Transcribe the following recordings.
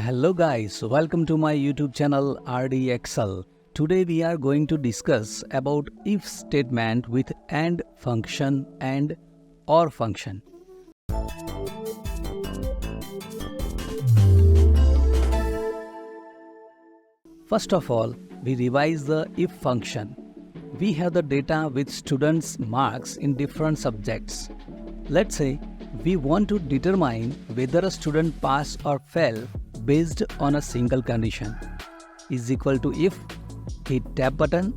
Hello guys, welcome to my YouTube channel RD Excel. Today we are going to discuss about if statement with AND function and OR function. First of all, we revise the if function. We have the data with students' marks in different subjects. Let's say we want to determine whether a student pass or fail based on a single condition. Is equal to if, hit tab button,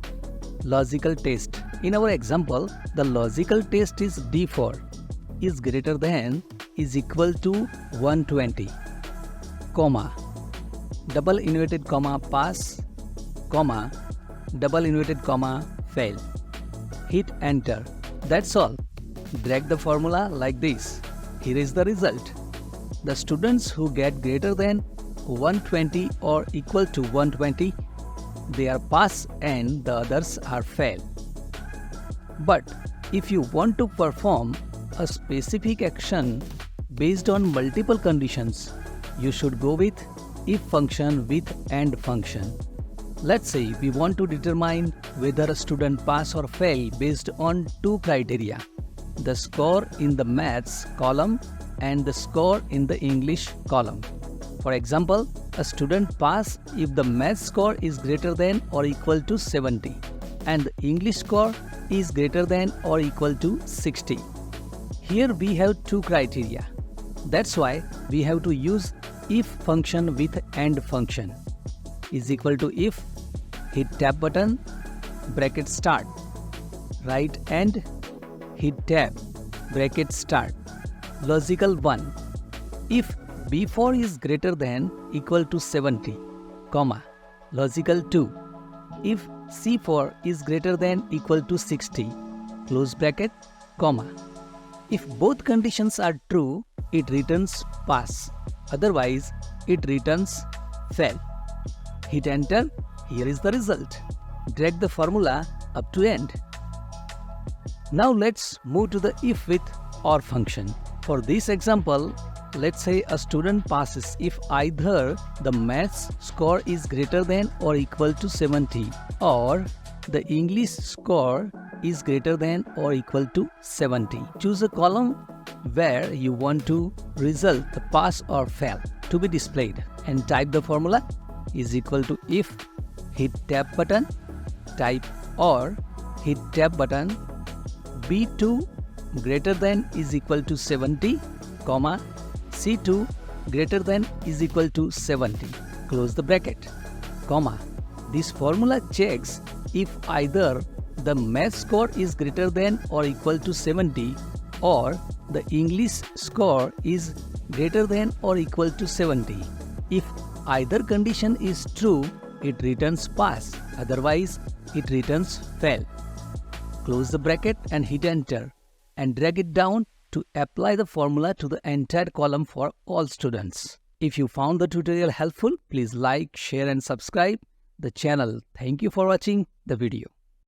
logical test. In our example, the logical test is D4 is greater than is equal to 120, comma, double inverted comma pass, comma, double inverted comma fail. Hit enter. That's all. Drag the formula like this. Here is the result. The students who get greater than 120 or equal to 120, they are pass and the others are fail. But if you want to perform a specific action based on multiple conditions, you should go with if function with AND function. Let's say we want to determine whether a student pass or fail based on two criteria: the score in the maths column and the score in the English column. For example, a student pass if the maths score is greater than or equal to 70 and the English score is greater than or equal to 60. Here we have two criteria. That's why we have to use if function with AND function. Is equal to if, hit tab button, bracket start, write AND, hit tab, bracket start. Logical 1. If B4 is greater than equal to 70, comma, logical 2. If C4 is greater than equal to 60, close bracket, comma. If both conditions are true, it returns pass. Otherwise, it returns fail. Hit enter. Here is the result. Drag the formula up to end. Now let's move to the if with OR function. For this example, let's say a student passes if either the maths score is greater than or equal to 70 or the English score is greater than or equal to 70. Choose a column where you want to result the pass or fail to be displayed and type the formula is equal to if, hit tab button, type OR, hit tab button, B2 greater than is equal to 70, comma, C2 greater than is equal to 70, close the bracket, comma. This formula checks if either the math score is greater than or equal to 70 or the English score is greater than or equal to 70. If either condition is true, it returns pass, otherwise it returns fail. Close the bracket and hit enter and drag it down to apply the formula to the entire column for all students. If you found the tutorial helpful, please like, share and subscribe the channel. Thank you for watching the video.